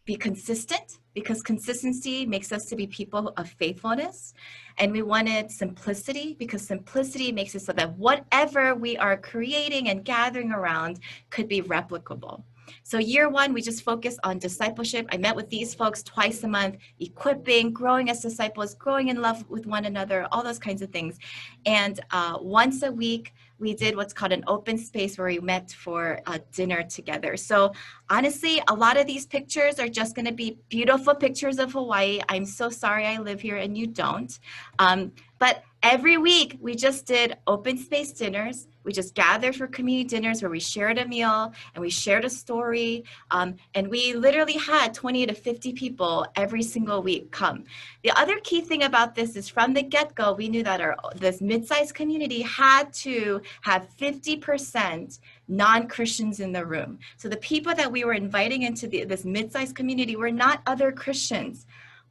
be consistent, because consistency makes us to be people of faithfulness. And we wanted simplicity, because simplicity makes it so that whatever we are creating and gathering around could be replicable. So year one, we just focused on discipleship. I met with these folks twice a month, equipping, growing as disciples, growing in love with one another, all those kinds of things. And once a week, we did what's called an open space, where we met for dinner together. So honestly, a lot of these pictures are just going to be beautiful pictures of Hawaii. I'm so sorry I live here and you don't. But every week we just did open space dinners. We just gathered for community dinners where we shared a meal and we shared a story. And we literally had 20 to 50 people every single week come. The other key thing about this is, from the get-go, we knew that this mid-sized community had to have 50% non-Christians in the room. So the people that we were inviting into this mid-sized community were not other Christians.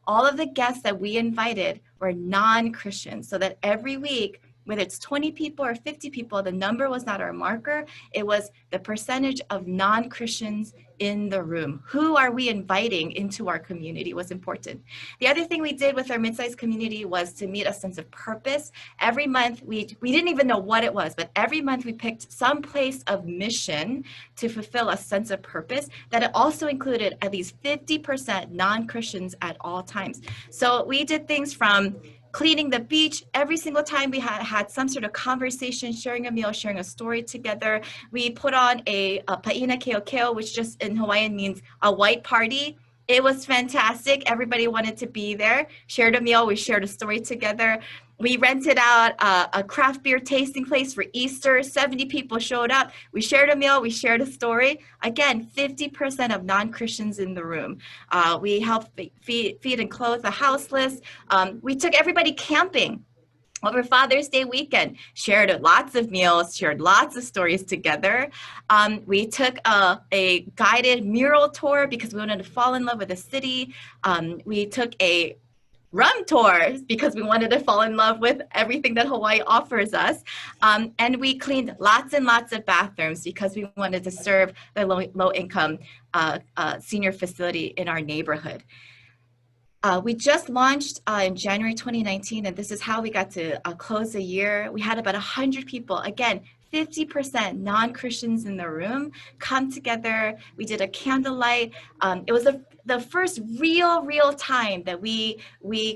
All of the guests that we invited were non-Christians, so that every week, whether it's 20 people or 50 people, the number was not our marker. It was the percentage of non-Christians in the room. Who are we inviting into our community was important. The other thing we did with our mid-sized community was to meet a sense of purpose. Every month, we didn't even know what it was, but every month we picked some place of mission to fulfill a sense of purpose, that it also included at least 50% non-Christians at all times. So we did things from cleaning the beach. Every single time we had some sort of conversation, sharing a meal, sharing a story together. We put on a paina keokeo, which just in Hawaiian means a white party. It was fantastic. Everybody wanted to be there. Shared a meal. We shared a story together. We rented out a craft beer tasting place for Easter. 70 people showed up. We shared a meal. We shared a story. Again, 50% of non-Christians in the room. We helped feed and clothe the houseless. We took everybody camping over Father's Day weekend, shared lots of meals, shared lots of stories together. We took a guided mural tour because we wanted to fall in love with the city. We took a rum tour because we wanted to fall in love with everything that Hawaii offers us. And we cleaned lots and lots of bathrooms because we wanted to serve the low-income senior facility in our neighborhood. We just launched in January 2019, and this is how we got to close the year. We had about 100 people, again, 50% non-Christians in the room, come together. We did a candlelight. It was the first real time that we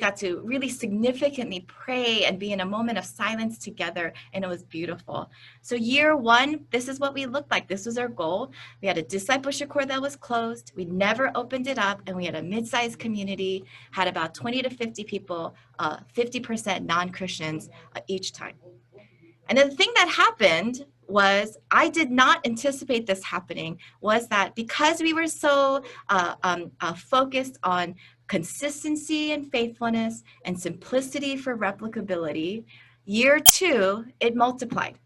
got to really significantly pray and be in a moment of silence together, and it was beautiful. So year one, this is what we looked like. This was our goal. We had a discipleship core that was closed. We never opened it up, and we had a mid-sized community, had about 20 to 50 people, 50% non-Christians each time. And the thing that happened was, I did not anticipate this happening, was that because we were so focused on consistency and faithfulness and simplicity for replicability, year two, it multiplied.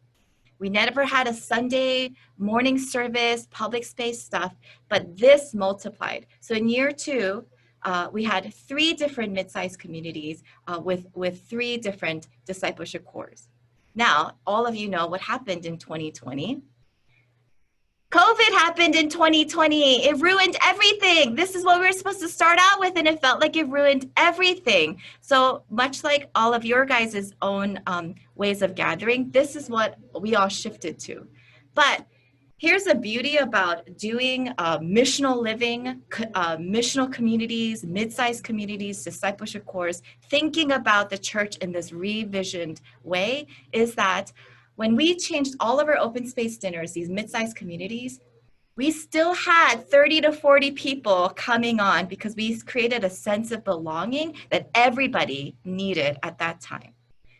We never had a Sunday morning service, public space stuff, but this multiplied. So in year two, we had 3 different mid-sized communities with 3 different discipleship cores. Now, all of you know what happened in 2020. COVID happened in 2020. It ruined everything. This is what we were supposed to start out with, and it felt like it ruined everything. So much like all of your guys' own ways of gathering, this is what we all shifted to. But here's the beauty about doing missional living, missional communities, mid-sized communities, discipleship cores, thinking about the church in this revisioned way, is that when we changed all of our open space dinners, these mid-sized communities, we still had 30 to 40 people coming on because we created a sense of belonging that everybody needed at that time.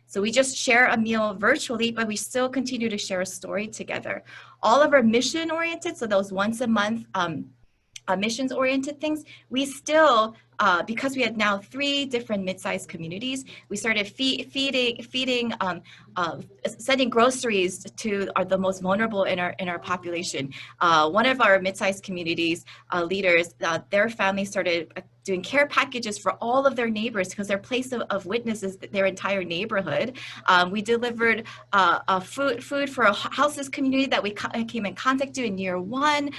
So we just share a meal virtually, but we still continue to share a story together. All of our mission oriented, so those once a month missions-oriented things, we still, because we had now 3 different mid-sized communities, we started sending groceries to the most vulnerable in our population. One of our mid-sized communities leaders, their family started doing care packages for all of their neighbors because their place of witness is their entire neighborhood. We delivered food for a houseless community that we came in contact to in year 1.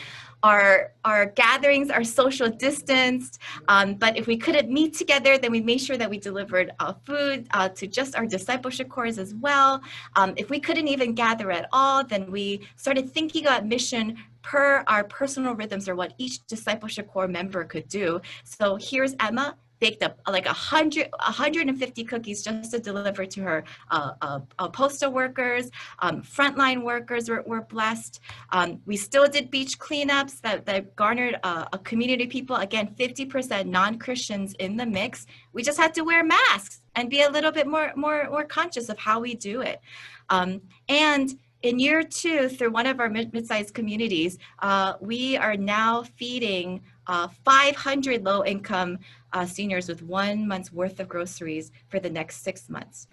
Our gatherings are social distanced, but if we couldn't meet together, then we made sure that we delivered food to just our discipleship cores as well. If we couldn't even gather at all, then we started thinking about mission per our personal rhythms or what each discipleship core member could do. So here's Emma, baked up like 150 cookies just to deliver to her postal workers. Frontline workers were blessed. We still did beach cleanups that garnered a community of people, again, 50% non-Christians in the mix. We just had to wear masks and be a little bit more conscious of how we do it. And in year 2, through one of our mid-sized communities, we are now feeding 500 low-income seniors with 1 month's worth of groceries for the next 6 months.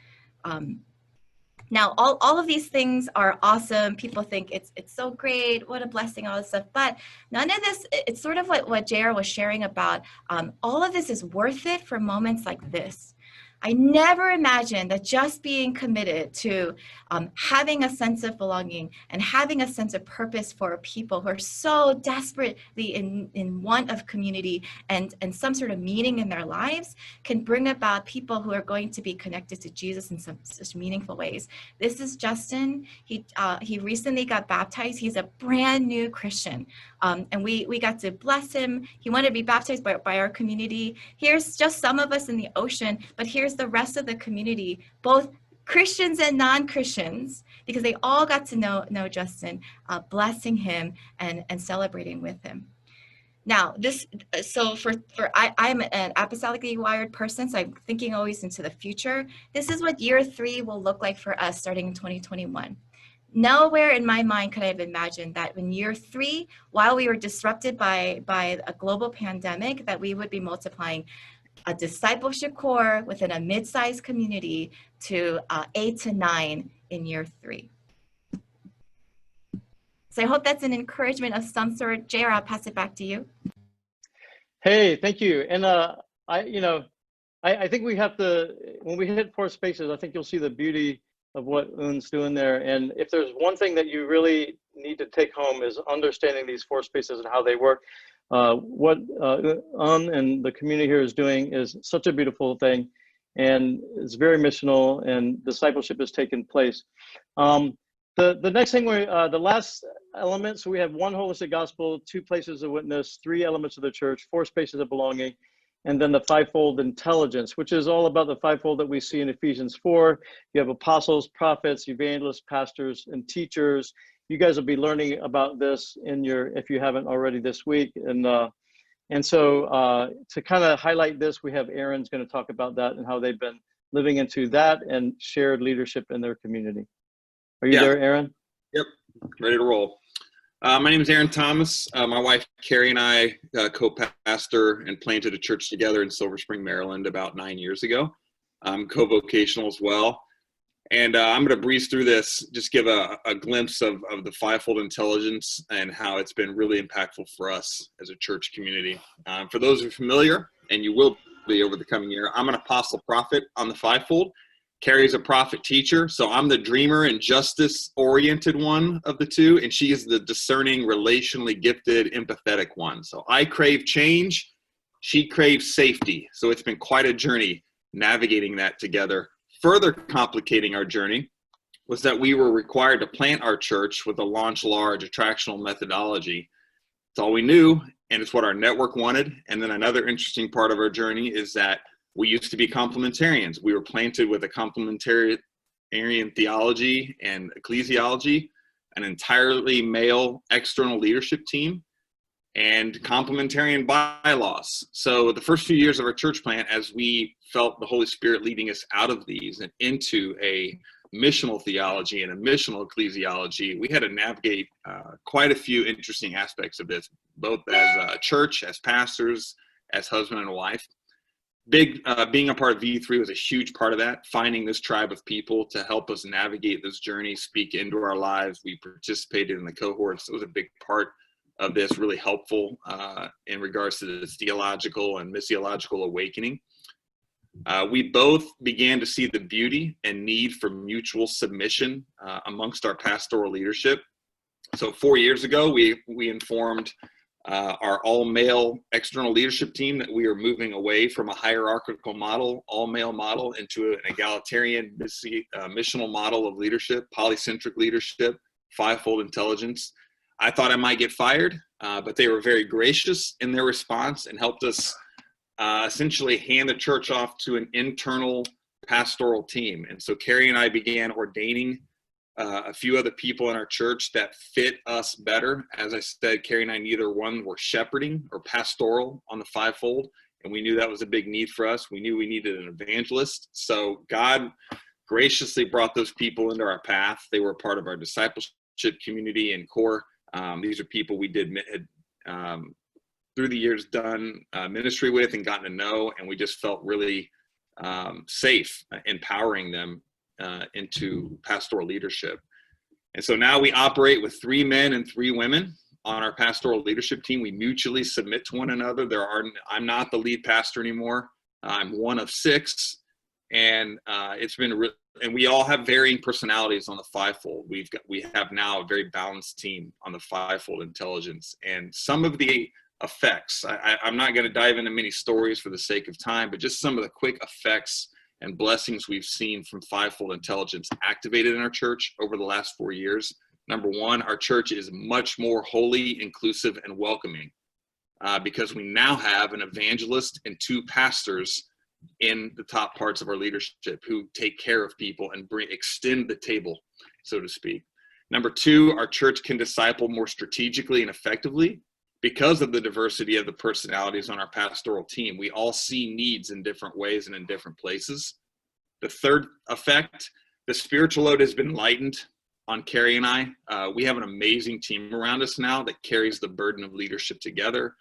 Now, all of these things are awesome. People think it's so great, what a blessing, all this stuff. But none of this, it's sort of what JR was sharing about. All of this is worth it for moments like this. I never imagined that just being committed to having a sense of belonging and having a sense of purpose for people who are so desperately in want of community and some sort of meaning in their lives can bring about people who are going to be connected to Jesus in some such meaningful ways. This is Justin. He recently got baptized. He's a brand new Christian. And we got to bless him. He wanted to be baptized by our community. Here's just some of us in the ocean, but here's the rest of the community, both Christians and non-Christians, because they all got to know Justin, blessing him and celebrating with him. Now, I'm an apostolically wired person, so I'm thinking always into the future. This is what year 3 will look like for us starting in 2021. Nowhere in my mind could I have imagined that in year 3, while we were disrupted by a global pandemic, that we would be multiplying a discipleship core within a mid-sized community to 8 to 9 in year 3. So I hope that's an encouragement of some sort. JR, I'll pass it back to you. Hey, thank you. And I think we have to, when we hit 4 spaces, I think you'll see the beauty of what Un's doing there. And if there's one thing that you really need to take home is understanding these 4 spaces and how they work. What Un and the community here is doing is such a beautiful thing, and it's very missional, and discipleship has taken place. The next thing, the last element, so we have 1 holistic gospel, 2 places of witness, 3 elements of the church, 4 spaces of belonging, and then the 5-fold intelligence, which is all about the 5-fold that we see in Ephesians 4. You have apostles, prophets, evangelists, pastors, and teachers. You guys will be learning about this if you haven't already this week. And so to kind of highlight this, we have Aaron's going to talk about that and how they've been living into that and shared leadership in their community. Are you there, Aaron? Yep, ready to roll. My name is Aaron Thomas. My wife, Carrie, and I co-pastor and planted a church together in Silver Spring, Maryland about 9 years ago. I'm co-vocational as well. And I'm going to breeze through this, just give a glimpse of the 5-fold intelligence and how it's been really impactful for us as a church community. For those who are familiar, and you will be over the coming year, I'm an apostle prophet on the 5-fold. Carrie's a prophet teacher, so I'm the dreamer and justice-oriented one of the 2, and she is the discerning, relationally gifted, empathetic one. So I crave change, she craves safety. So it's been quite a journey navigating that together. Further complicating our journey was that we were required to plant our church with a launch large attractional methodology. It's all we knew, and it's what our network wanted. And then another interesting part of our journey is that we used to be complementarians. We were planted with a complementarian theology and ecclesiology, an entirely male external leadership team, and complementarian bylaws. So the first few years of our church plant, as we felt the Holy Spirit leading us out of these and into a missional theology and a missional ecclesiology, we had to navigate quite a few interesting aspects of this, both as a church, as pastors, as husband and wife. Being a part of V3 was a huge part of that, finding this tribe of people to help us navigate this journey, speak into our lives. We participated in the cohorts. It was a big part of this, really helpful in regards to this theological and missiological awakening. We both began to see the beauty and need for mutual submission amongst our pastoral leadership. So 4 years ago, we informed our all-male external leadership team that we are moving away from a hierarchical model, all-male model, into an egalitarian missional model of leadership, polycentric leadership, fivefold intelligence. I thought I might get fired, but they were very gracious in their response and helped us essentially hand the church off to an internal pastoral team. And so Carrie and I began ordaining a few other people in our church that fit us better. As I said, Carrie and I, neither one were shepherding or pastoral on the fivefold, and we knew that was a big need for us. We knew we needed an evangelist. So God graciously brought those people into our path. They were a part of our discipleship community and core. These are people we had through the years done ministry with and gotten to know, and we just felt really safe empowering them into pastoral leadership. And so now we operate with 3 men and 3 women on our pastoral leadership team. We mutually submit to one another. I'm not the lead pastor anymore. I'm one of 6, and it's been and we all have varying personalities on the fivefold. We have now a very balanced team on the fivefold intelligence, and some of the effects, I'm not going to dive into many stories for the sake of time, but just some of the quick effects and blessings we've seen from fivefold intelligence activated in our church over the last 4 years. Number one, our church is much more holy, inclusive, and welcoming because we now have an evangelist and 2 pastors in the top parts of our leadership who take care of people and extend the table, so to speak. Number 2, our church can disciple more strategically and effectively because of the diversity of the personalities on our pastoral team. We all see needs in different ways and in different places. The third effect, the spiritual load has been lightened on Carrie and I. We have an amazing team around us now that carries the burden of leadership together.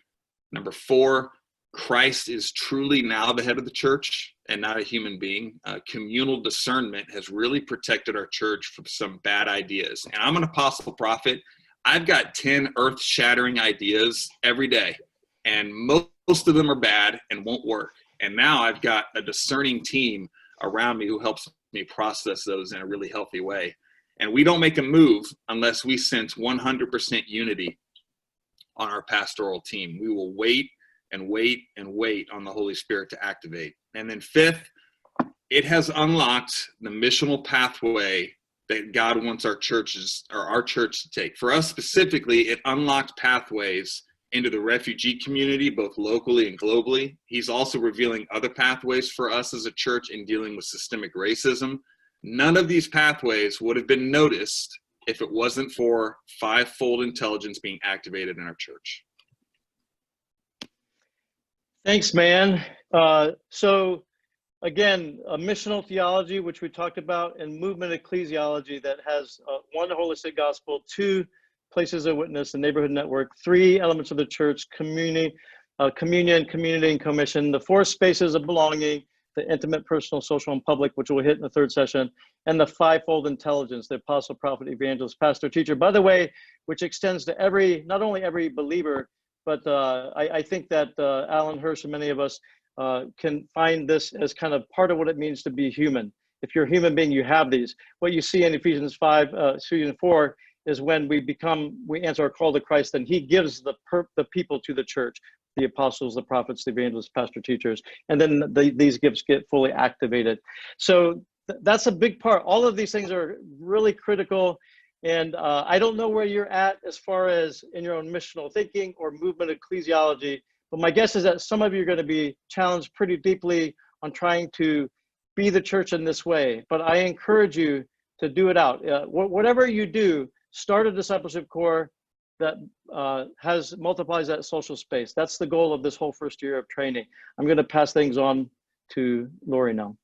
Number 4, Christ is truly now the head of the church and not a human being. Communal discernment has really protected our church from some bad ideas. And I'm an apostle prophet. I've got 10 earth-shattering ideas every day, and most of them are bad and won't work. And now I've got a discerning team around me who helps me process those in a really healthy way. And we don't make a move unless we sense 100% unity on our pastoral team. We will wait and wait and wait on the Holy Spirit to activate. And then 5th, it has unlocked the missional pathway that God wants our church to take. For us specifically, it unlocked pathways into the refugee community, both locally and globally. He's also revealing other pathways for us as a church in dealing with systemic racism. None of these pathways would have been noticed if it wasn't for fivefold intelligence being activated in our church. Thanks, man. So again, a missional theology, which we talked about, and movement ecclesiology that has 1 holistic gospel, 2 places of witness, the neighborhood network, 3 elements of the church, communion, community, and commission, the 4 spaces of belonging, the intimate, personal, social, and public, which we'll hit in the 3rd session, and the fivefold intelligence, the apostle, prophet, evangelist, pastor, teacher, by the way, which extends to not only every believer, but I think that Alan Hirsch and many of us can find this as kind of part of what it means to be human. If you're a human being, you have these. What you see in Ephesians 5:3-4 is when we answer our call to Christ, then he gives the people to the church, the apostles, the prophets, the evangelists, pastor, teachers, and then these gifts get fully activated. So that's a big part. All of these things are really critical. And I don't know where you're at as far as in your own missional thinking or movement ecclesiology, but my guess is that some of you are going to be challenged pretty deeply on trying to be the church in this way. But I encourage you to do it out. Whatever you do, start a discipleship core that multiplies that social space. That's the goal of this whole first year of training. I'm going to pass things on to Lori now.